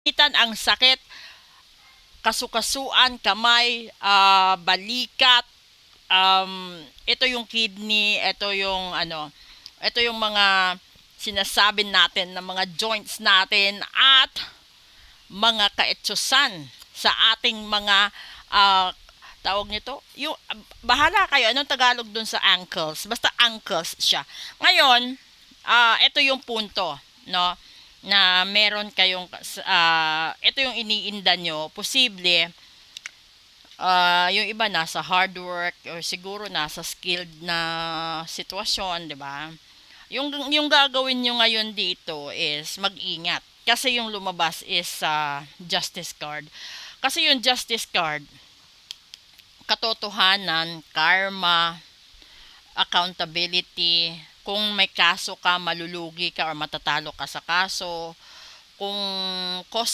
Itan ang sakit, kasukasuan, kamay, balikat, ito yung kidney, ito yung mga sinasabi natin na mga joints natin at mga kaetsusan sa ating mga ah, tawag nito, yung bahala kayo anong Tagalog dun sa ankles, basta ankles siya. Ngayon, ito yung punto, no, na meron kayong ito yung iniinda nyo, posible yung iba nasa hard work or siguro nasa skilled na sitwasyon, 'di ba? Yung gagawin nyo ngayon dito is mag-ingat. Kasi yung lumabas is sa justice card. Kasi yung justice card, katotohanan, karma, accountability, kung may kaso ka, malulugi ka or matatalo ka sa kaso, kung cause